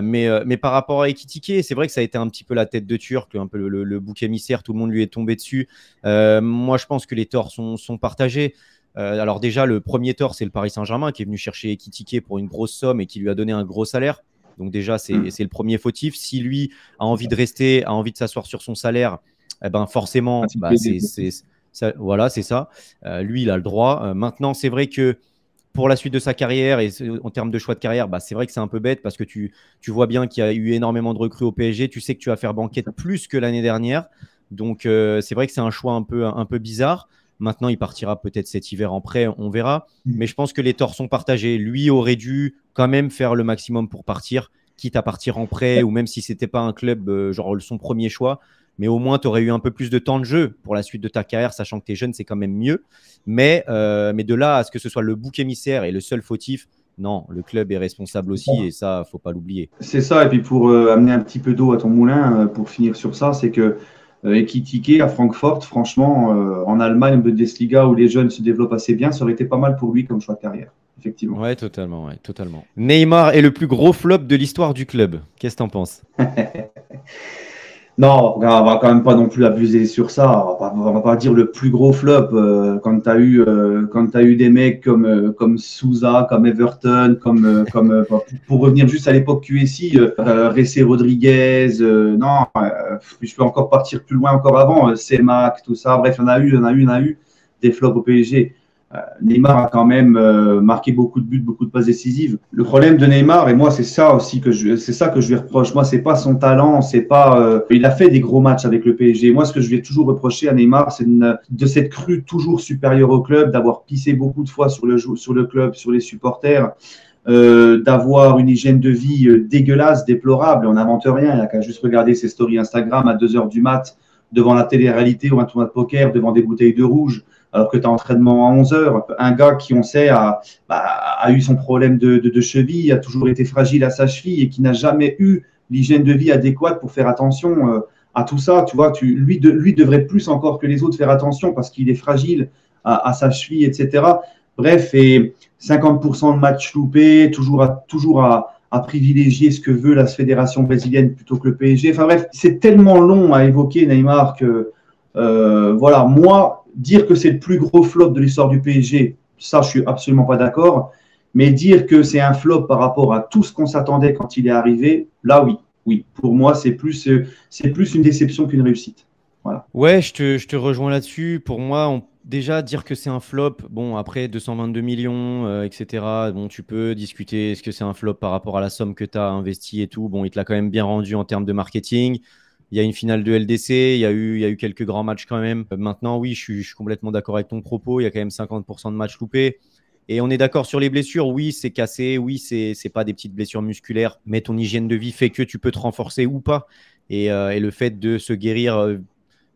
[SPEAKER 1] Mais par rapport à Ekitike, c'est vrai que ça a été un petit peu la tête de Turc, un peu le bouc émissaire, tout le monde lui est tombé dessus. Moi, je pense que les torts sont partagés. Alors déjà, le premier tort, c'est le Paris Saint-Germain qui est venu chercher Ekitike pour une grosse somme et qui lui a donné un gros salaire. Donc déjà, c'est le premier fautif. Si lui a envie de rester, a envie de s'asseoir sur son salaire, eh ben forcément, voilà, c'est ça. Lui, il a le droit. Maintenant, c'est vrai que pour la suite de sa carrière et en termes de choix de carrière, c'est vrai que c'est un peu bête parce que tu vois bien qu'il y a eu énormément de recrues au PSG. Tu sais que tu vas faire banquette plus que l'année dernière. Donc, c'est vrai que c'est un choix un peu bizarre. Maintenant, il partira peut-être cet hiver en prêt, on verra. Mais je pense que les torts sont partagés. Lui aurait dû quand même faire le maximum pour partir. quitte à partir en prêt ou même si c'était pas un club genre son premier choix. Mais au moins, tu aurais eu un peu plus de temps de jeu pour la suite de ta carrière, sachant que tu es jeune, c'est quand même mieux. Mais de là à ce que ce soit le bouc émissaire et le seul fautif, non, le club est responsable aussi et ça, faut pas l'oublier.
[SPEAKER 2] C'est ça, et puis pour amener un petit peu d'eau à ton moulin, pour finir sur ça, c'est que Ekitike à Francfort, franchement, en Allemagne, Bundesliga, où les jeunes se développent assez bien, ça aurait été pas mal pour lui comme choix de carrière, effectivement.
[SPEAKER 1] Ouais, totalement, ouais, totalement. Neymar est le plus gros flop de l'histoire du club. Qu'est-ce que tu en penses?
[SPEAKER 2] Non, on va quand même pas non plus abuser sur ça. On va pas dire le plus gros flop quand tu as eu des mecs comme Souza, comme Everton, pour revenir juste à l'époque QSI, Ressé Rodriguez. Non, je peux encore partir plus loin encore avant. Cemac, tout ça. Bref, on a eu des flops au PSG. Neymar a quand même marqué beaucoup de buts, beaucoup de passes décisives. Le problème de Neymar, et moi c'est ça aussi c'est ça que je lui reproche. Moi c'est pas son talent, c'est pas. Il a fait des gros matchs avec le PSG. Moi ce que je lui ai toujours reproché à Neymar, c'est de s'être cru toujours supérieur au club, d'avoir pissé beaucoup de fois sur le club, sur les supporters, d'avoir une hygiène de vie dégueulasse, déplorable. On n'invente rien. Il n'y a qu'à juste regarder ses stories Instagram à 2h du mat devant la télé-réalité ou un tournoi de poker, devant des bouteilles de rouge, alors que tu as entraînement à 11h. Un gars qui, on sait, a eu son problème de cheville, a toujours été fragile à sa cheville et qui n'a jamais eu l'hygiène de vie adéquate pour faire attention à tout ça. Tu vois, lui devrait plus encore que les autres faire attention parce qu'il est fragile à sa cheville, etc. Bref, et 50% de matchs loupés, toujours à privilégier ce que veut la fédération brésilienne plutôt que le PSG. Enfin bref, c'est tellement long à évoquer Neymar que voilà, moi, dire que c'est le plus gros flop de l'histoire du PSG, ça, je suis absolument pas d'accord. Mais dire que c'est un flop par rapport à tout ce qu'on s'attendait quand il est arrivé, là, oui. Oui, pour moi, c'est plus une déception qu'une réussite. Voilà.
[SPEAKER 1] Ouais, je te rejoins là-dessus. Pour moi, déjà, dire que c'est un flop, bon, après 222 millions, etc., bon, tu peux discuter, est-ce que c'est un flop par rapport à la somme que tu as investie et tout. Bon, il te l'a quand même bien rendu en termes de marketing. Il y a une finale de LDC, il y a eu quelques grands matchs quand même. Maintenant, oui, je suis complètement d'accord avec ton propos. Il y a quand même 50% de matchs loupés. Et on est d'accord sur les blessures. Oui, c'est cassé. Oui, c'est pas des petites blessures musculaires. Mais ton hygiène de vie fait que tu peux te renforcer ou pas. Et le fait de se guérir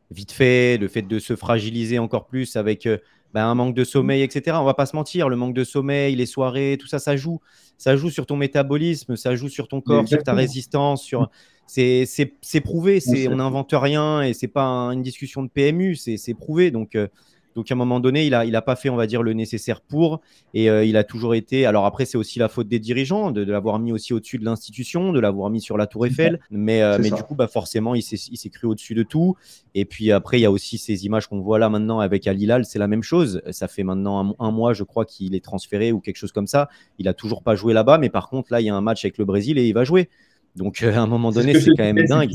[SPEAKER 1] vite fait, le fait de se fragiliser encore plus avec un manque de sommeil, etc. On va pas se mentir, le manque de sommeil, les soirées, tout ça, ça joue sur ton métabolisme, ça joue sur ton corps, sur ta résistance, c'est prouvé, on n'invente rien et c'est pas une discussion de PMU, c'est prouvé. Donc, à un moment donné, il a pas fait, on va dire, le nécessaire pour. Et il a toujours été. Alors après, c'est aussi la faute des dirigeants, de l'avoir mis aussi au-dessus de l'institution, de l'avoir mis sur la Tour Eiffel. Mais du coup, forcément, il s'est cru au-dessus de tout. Et puis après, il y a aussi ces images qu'on voit là maintenant avec Al Hilal. C'est la même chose. Ça fait maintenant un mois, je crois, qu'il est transféré ou quelque chose comme ça. Il a toujours pas joué là-bas. Mais par contre, là, il y a un match avec le Brésil et il va jouer. Donc, à un moment donné, c'est quand même dingue.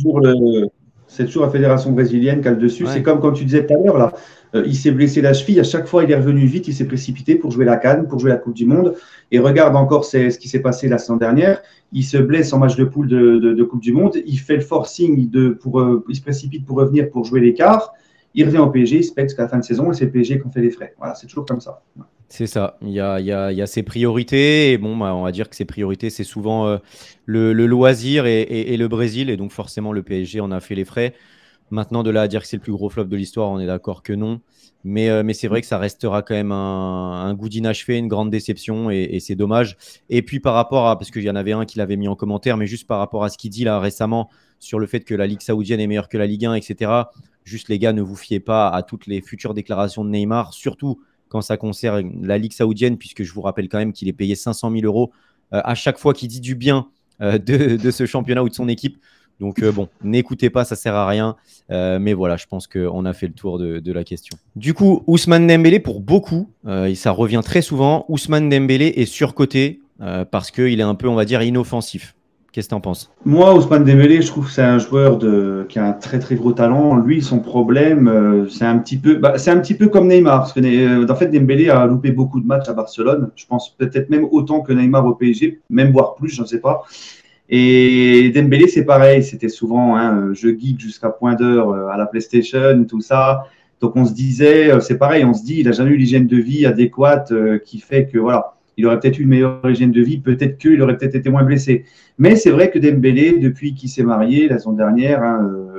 [SPEAKER 2] C'est toujours la fédération brésilienne qui a le dessus. Ouais. C'est comme quand tu disais tout à l'heure, là, il s'est blessé la cheville. À chaque fois, il est revenu vite. Il s'est précipité pour jouer la CAN, pour jouer la Coupe du Monde. Et regarde encore ce qui s'est passé la semaine dernière. Il se blesse en match de poule de Coupe du Monde. Il fait le forcing, il se précipite pour revenir pour jouer les quarts. Il revient au PSG, il se pète jusqu'à la fin de saison et c'est le PSG qui en fait les frais. Voilà, c'est toujours comme ça. Ouais.
[SPEAKER 1] C'est ça, il y a ses priorités, et bon, on va dire que ses priorités, c'est souvent le loisir et le Brésil, et donc forcément le PSG en a fait les frais. Maintenant, de là à dire que c'est le plus gros flop de l'histoire, on est d'accord que non, mais c'est vrai que ça restera quand même un goût d'inachevé, une grande déception, et c'est dommage. Et puis par rapport à, parce qu'il y en avait un qui l'avait mis en commentaire, mais juste par rapport à ce qu'il dit là récemment sur le fait que la Ligue saoudienne est meilleure que la Ligue 1, etc., juste les gars, ne vous fiez pas à toutes les futures déclarations de Neymar, surtout quand ça concerne la Ligue saoudienne, puisque je vous rappelle quand même qu'il est payé 500 000 € à chaque fois qu'il dit du bien de ce championnat ou de son équipe. Donc bon, n'écoutez pas, ça sert à rien. Mais voilà, je pense qu'on a fait le tour de la question. Du coup, Ousmane Dembélé, pour beaucoup, et ça revient très souvent, Ousmane Dembélé est surcoté parce qu'il est un peu, on va dire, inoffensif. Qu'est-ce que tu en penses?
[SPEAKER 2] Moi, Ousmane Dembélé, je trouve que c'est un joueur qui a un très très gros talent. Lui, son problème, c'est un petit peu comme Neymar. Parce que, en fait, Dembélé a loupé beaucoup de matchs à Barcelone. Je pense peut-être même autant que Neymar au PSG, même voire plus, je ne sais pas. Et Dembélé, c'est pareil. C'était souvent je geek jusqu'à point d'heure à la PlayStation, tout ça. Donc on se disait, c'est pareil, on se dit, il n'a jamais eu l'hygiène de vie adéquate qui fait que voilà. il aurait peut-être eu une meilleure hygiène de vie, peut-être qu'il aurait peut-être été moins blessé. Mais c'est vrai que Dembélé, depuis qu'il s'est marié la saison dernière,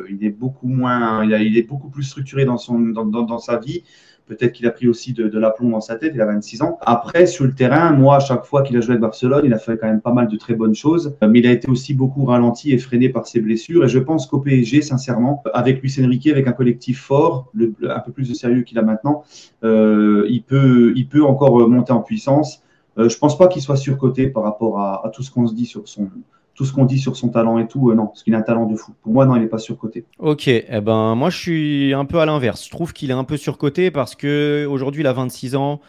[SPEAKER 2] il est beaucoup moins, il est beaucoup plus structuré dans sa vie. Peut-être qu'il a pris aussi de l'aplomb dans sa tête, il a 26 ans. Après, sur le terrain, moi, à chaque fois qu'il a joué avec Barcelone, il a fait quand même pas mal de très bonnes choses. Mais il a été aussi beaucoup ralenti et freiné par ses blessures. Et je pense qu'au PSG, sincèrement, avec Luis Enrique, avec un collectif fort, un peu plus de sérieux qu'il a maintenant, il peut encore monter en puissance. Je pense pas qu'il soit surcoté par rapport à tout ce qu'on se dit sur son talent et tout, non, parce qu'il a un talent de fou. Pour moi, non, il n'est pas surcoté.
[SPEAKER 1] Ok, eh ben, moi je suis un peu à l'inverse. Je trouve qu'il est un peu surcoté parce que aujourd'hui il a 26 ans.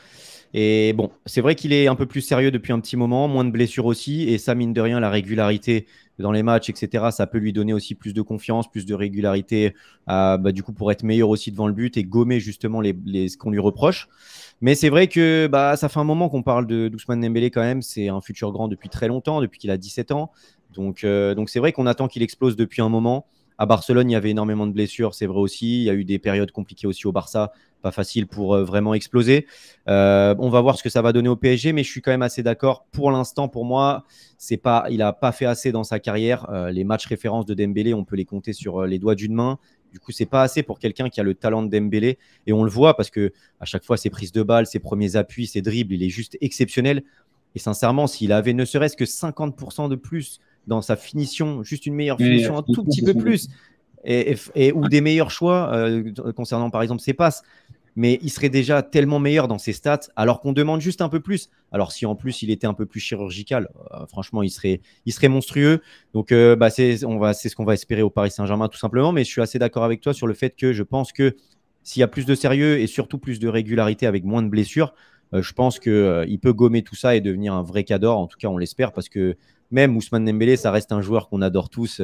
[SPEAKER 1] Et bon, c'est vrai qu'il est un peu plus sérieux depuis un petit moment, moins de blessures aussi. Et ça, mine de rien, la régularité dans les matchs, etc., ça peut lui donner aussi plus de confiance, plus de régularité, du coup, pour être meilleur aussi devant le but et gommer justement ce qu'on lui reproche. Mais c'est vrai que ça fait un moment qu'on parle d'Ousmane Dembélé quand même. C'est un futur grand depuis très longtemps, depuis qu'il a 17 ans. Donc c'est vrai qu'on attend qu'il explose depuis un moment. À Barcelone, il y avait énormément de blessures, c'est vrai aussi. Il y a eu des périodes compliquées aussi au Barça, pas facile pour vraiment exploser. On va voir ce que ça va donner au PSG, mais je suis quand même assez d'accord. Pour l'instant, pour moi, il n'a pas fait assez dans sa carrière. Les matchs références de Dembélé, on peut les compter sur les doigts d'une main. Du coup, c'est pas assez pour quelqu'un qui a le talent de Dembélé. Et on le voit parce que à chaque fois, ses prises de balles, ses premiers appuis, ses dribbles, il est juste exceptionnel. Et sincèrement, s'il avait ne serait-ce que 50% de plus dans sa finition, juste une meilleure finition, un tout petit peu plus, ou des meilleurs choix concernant par exemple ses passes, mais il serait déjà tellement meilleur dans ses stats, alors qu'on demande juste un peu plus. Alors si en plus il était un peu plus chirurgical, franchement il serait monstrueux. Donc c'est ce qu'on va espérer au Paris Saint-Germain tout simplement, mais je suis assez d'accord avec toi sur le fait que je pense que s'il y a plus de sérieux et surtout plus de régularité avec moins de blessures, je pense qu'il peut gommer tout ça et devenir un vrai cador. En tout cas, on l'espère parce que même Ousmane Dembélé, ça reste un joueur qu'on adore tous.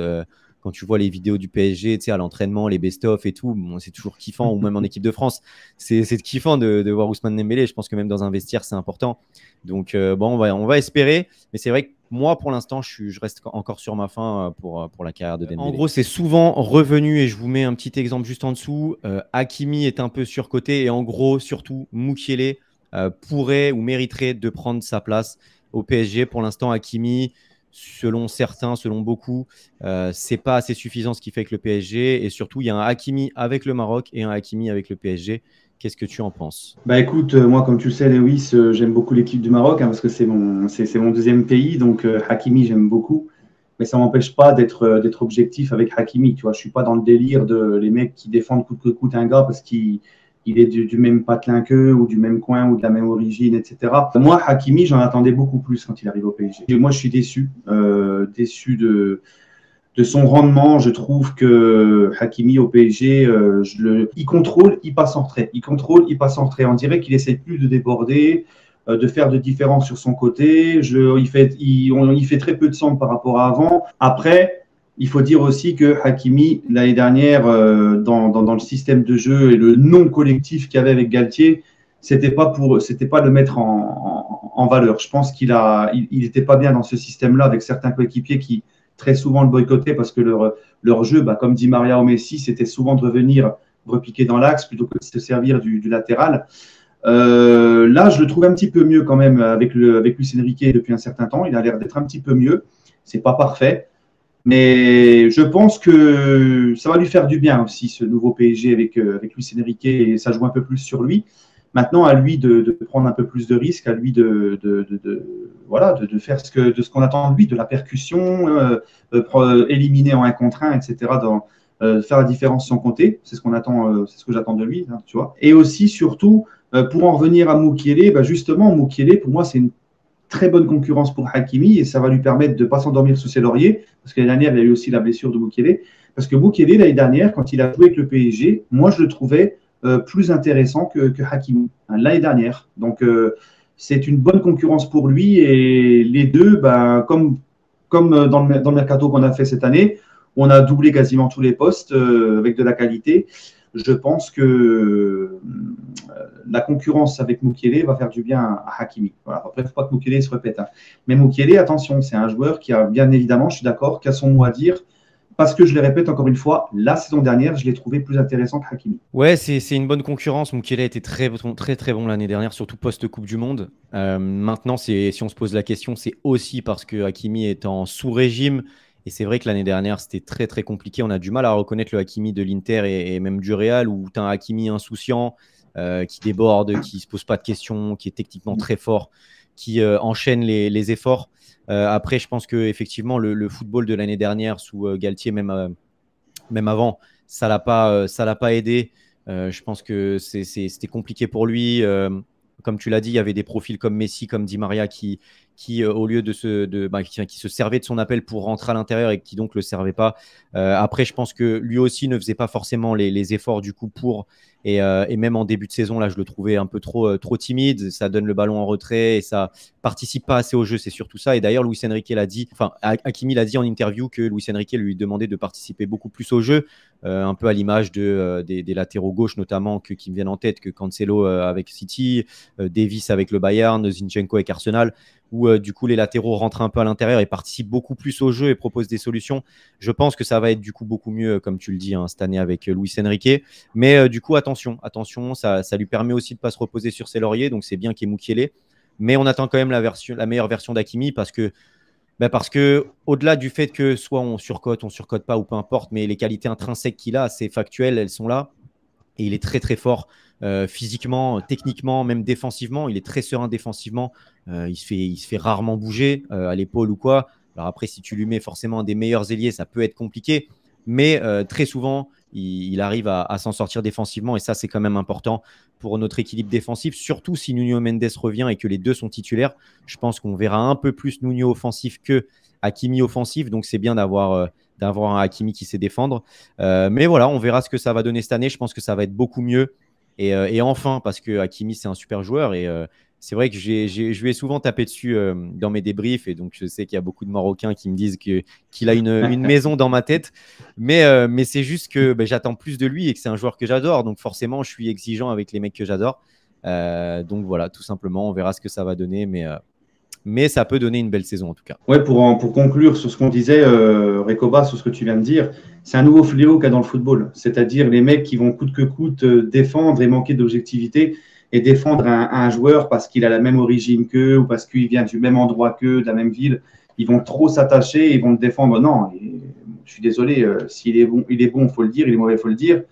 [SPEAKER 1] Quand tu vois les vidéos du PSG, tu sais, à l'entraînement, les best-of et tout, bon, c'est toujours kiffant, ou même en équipe de France, c'est kiffant de voir Ousmane Dembélé. Je pense que même dans un vestiaire, c'est important. Donc, on va espérer. Mais c'est vrai que moi, pour l'instant, je reste encore sur ma faim pour la carrière de Dembélé. En gros, c'est souvent revenu, et je vous mets un petit exemple juste en dessous. Hakimi est un peu surcoté, et en gros, surtout, Mukiele pourrait ou mériterait de prendre sa place au PSG. Pour l'instant, Hakimi, selon certains, selon beaucoup, c'est pas assez suffisant ce qu'il fait avec le PSG. Et surtout, il y a un Hakimi avec le Maroc et un Hakimi avec le PSG. Qu'est-ce que tu en penses?
[SPEAKER 2] Bah écoute, moi comme tu le sais, Lewis, j'aime beaucoup l'équipe du Maroc parce que c'est mon deuxième pays, donc Hakimi j'aime beaucoup, mais ça m'empêche pas d'être objectif avec Hakimi. Tu vois, je suis pas dans le délire de les mecs qui défendent coûte que coûte un gars parce qu'il est du même patelin qu'eux ou du même coin ou de la même origine, etc. Moi, Hakimi, j'en attendais beaucoup plus quand il arrive au PSG. Et moi, je suis déçu de son rendement. Je trouve que Hakimi au PSG, il contrôle, il passe en retrait. Il contrôle, il passe en retrait. On dirait qu'il essaie plus de déborder, de faire de différence sur son côté. Il fait très peu de centre par rapport à avant. Après, il faut dire aussi que Hakimi, l'année dernière, dans le système de jeu et le non collectif qu'il y avait avec Galtier, c'était pas le mettre en valeur. Je pense qu'il était pas bien dans ce système-là avec certains coéquipiers qui très souvent le boycottaient parce que leur jeu, comme dit Maria ou Messi, c'était souvent de revenir repiquer dans l'axe plutôt que de se servir du latéral. Là, je le trouve un petit peu mieux quand même avec Luis Enrique depuis un certain temps. Il a l'air d'être un petit peu mieux. C'est pas parfait. Mais je pense que ça va lui faire du bien aussi, ce nouveau PSG avec Luis Enrique, et ça joue un peu plus sur lui. Maintenant, à lui de prendre un peu plus de risques, à lui de faire ce qu'on attend de lui, de la percussion, éliminer en 1 contre 1, etc., faire la différence sans compter. C'est ce qu'on attend, c'est ce que j'attends de lui, hein, tu vois. Et aussi, surtout, pour en revenir à Mukiele, justement, Mukiele, pour moi, c'est une très bonne concurrence pour Hakimi et ça va lui permettre de ne pas s'endormir sous ses lauriers parce que l'année dernière, il y a eu aussi la blessure de Mukiele. Parce que Mukiele, l'année dernière, quand il a joué avec le PSG, moi, je le trouvais plus intéressant que Hakimi l'année dernière. Donc, c'est une bonne concurrence pour lui et les deux, comme dans le mercato qu'on a fait cette année, on a doublé quasiment tous les postes avec de la qualité. Je pense que la concurrence avec Mukiele va faire du bien à Hakimi. Voilà. Après, il ne faut pas que Mukiele se répète. Hein. Mais Mukiele, attention, c'est un joueur qui a bien évidemment, je suis d'accord, qui a son mot à dire, parce que je le répète encore une fois, la saison dernière, je l'ai trouvé plus intéressant que Hakimi.
[SPEAKER 1] Ouais, c'est une bonne concurrence. Mukiele a été très bon l'année dernière, surtout post-Coupe du Monde. Maintenant, si on se pose la question, c'est aussi parce que Hakimi est en sous-régime. Et c'est vrai que l'année dernière, c'était très compliqué. On a du mal à reconnaître le Hakimi de l'Inter et même du Real, où tu as un Hakimi insouciant, qui déborde, qui se pose pas de questions, qui est techniquement très fort, qui enchaîne les efforts. Après, je pense que effectivement, le football de l'année dernière, sous Galtier, même avant, ça l'a pas aidé. Je pense que c'était compliqué pour lui. Comme tu l'as dit, il y avait des profils comme Messi, comme Di Maria qui au lieu qui se servait de son appel pour rentrer à l'intérieur et qui donc le servait pas. Après, je pense que lui aussi ne faisait pas forcément les efforts du coup pour. Et même en début de saison, là, je le trouvais un peu trop timide. Ça donne le ballon en retrait et ça participe pas assez au jeu. C'est surtout ça. Et d'ailleurs, Luis Enrique l'a dit, enfin, Hakimi l'a dit en interview que Luis Enrique lui demandait de participer beaucoup plus au jeu, un peu à l'image des latéraux gauche notamment qui me viennent en tête, que Cancelo avec City, Davis avec le Bayern, Zinchenko avec Arsenal, où du coup les latéraux rentrent un peu à l'intérieur et participent beaucoup plus au jeu et proposent des solutions. Je pense que ça va être du coup beaucoup mieux, comme tu le dis, hein, cette année avec Luis Enrique. Mais du coup, attention, ça lui permet aussi de ne pas se reposer sur ses lauriers, donc c'est bien qu'il y ait Mukiele. Mais on attend quand même la meilleure version d'Hakimi parce que au-delà du fait que soit on surcote pas ou peu importe, mais les qualités intrinsèques qu'il a, c'est factuel, elles sont là. Et il est très fort physiquement, techniquement, même défensivement. Il est très serein défensivement. Il se fait rarement bouger à l'épaule ou quoi. Alors après, si tu lui mets forcément un des meilleurs ailiers, ça peut être compliqué. Mais très souvent, il arrive à s'en sortir défensivement. Et ça, c'est quand même important pour notre équilibre défensif. Surtout si Nuno Mendes revient et que les deux sont titulaires. Je pense qu'on verra un peu plus Nuno offensif que Hakimi offensif. Donc, c'est bien d'avoir un Hakimi qui sait défendre. Mais voilà, on verra ce que ça va donner cette année. Je pense que ça va être beaucoup mieux. Et enfin, parce que Hakimi, c'est un super joueur. Et c'est vrai que je lui ai souvent tapé dessus dans mes débriefs. Et donc, je sais qu'il y a beaucoup de Marocains qui me disent qu'il a une maison dans ma tête. Mais c'est juste que j'attends plus de lui et que c'est un joueur que j'adore. Donc, forcément, je suis exigeant avec les mecs que j'adore. Donc, voilà, tout simplement, on verra ce que ça va donner. Mais ça peut donner une belle saison en tout cas.
[SPEAKER 2] Ouais, pour conclure sur ce qu'on disait, Recoba, sur ce que tu viens de dire, c'est un nouveau fléau qu'il y a dans le football. C'est-à-dire les mecs qui vont coûte que coûte défendre et manquer d'objectivité et défendre un joueur parce qu'il a la même origine qu'eux ou parce qu'il vient du même endroit qu'eux, de la même ville. Ils vont trop s'attacher, ils vont le défendre. Non, je suis désolé, s'il est bon, il faut le dire, il est mauvais, il faut le dire.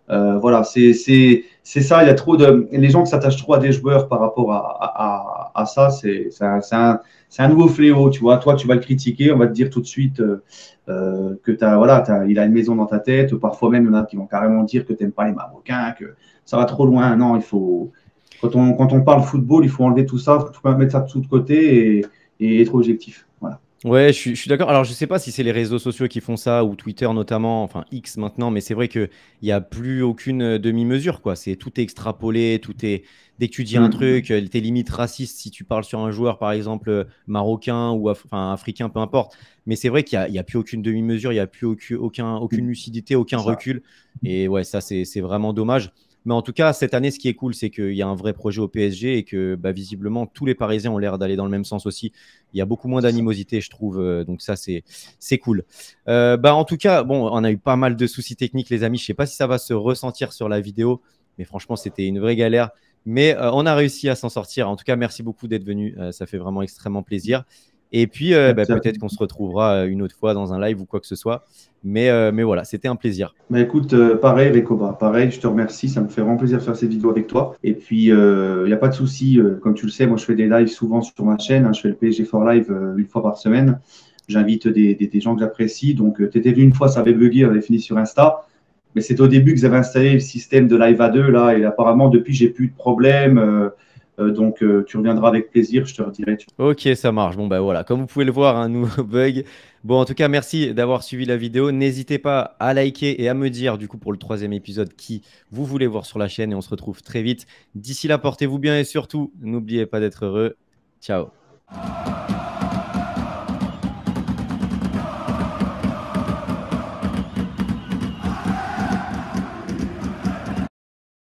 [SPEAKER 2] Voilà, c'est ça. Il y a trop de les gens qui s'attachent trop à des joueurs par rapport à ça. C'est un nouveau fléau. Tu vois, toi, tu vas le critiquer, on va te dire tout de suite il a une maison dans ta tête. Parfois même, il y en a qui vont carrément dire que tu n'aimes pas les Marocains, que ça va trop loin. Non, il faut quand on parle football, il faut enlever tout ça, il faut mettre ça tout de côté et être objectif. Voilà.
[SPEAKER 1] Ouais, je suis d'accord. Alors, je sais pas si c'est les réseaux sociaux qui font ça ou Twitter notamment, enfin X maintenant, mais c'est vrai qu'il n'y a plus aucune demi-mesure, quoi. Tout est extrapolé, dès que tu dis un truc, t'es limite raciste si tu parles sur un joueur, par exemple, marocain ou africain, peu importe. Mais c'est vrai qu'il n'y a plus aucune demi-mesure, il n'y a plus aucune lucidité, aucun recul. Et ouais, ça, c'est vraiment dommage. Mais en tout cas, cette année, ce qui est cool, c'est qu'il y a un vrai projet au PSG et que visiblement, tous les Parisiens ont l'air d'aller dans le même sens aussi. Il y a beaucoup moins d'animosité, je trouve. Donc ça, c'est cool. En tout cas, bon, on a eu pas mal de soucis techniques, les amis. Je ne sais pas si ça va se ressentir sur la vidéo, mais franchement, c'était une vraie galère. Mais on a réussi à s'en sortir. En tout cas, merci beaucoup d'être venu. Ça fait vraiment extrêmement plaisir. Et puis, peut-être qu'on se retrouvera une autre fois dans un live ou quoi que ce soit. Mais voilà, c'était un plaisir.
[SPEAKER 2] Écoute, pareil, Recoba, pareil, je te remercie. Ça me fait vraiment plaisir de faire cette vidéo avec toi. Et puis, il n'y a pas de souci. Comme tu le sais, moi, je fais des lives souvent sur ma chaîne. Hein, je fais le PSG for Live une fois par semaine. J'invite des gens que j'apprécie. Donc, tu étais venu une fois, ça avait bugué, on avait fini sur Insta. Mais c'est au début que vous avez installé le système de live à deux. Là, et apparemment, depuis, j'ai plus de problème. Donc, tu reviendras avec plaisir, je te redirai.
[SPEAKER 1] Ok, ça marche. Bon, voilà, comme vous pouvez le voir, un nouveau bug. Bon, en tout cas, merci d'avoir suivi la vidéo. N'hésitez pas à liker et à me dire, du coup, pour le 3e épisode, qui vous voulez voir sur la chaîne. Et on se retrouve très vite. D'ici là, portez-vous bien et surtout, n'oubliez pas d'être heureux. Ciao.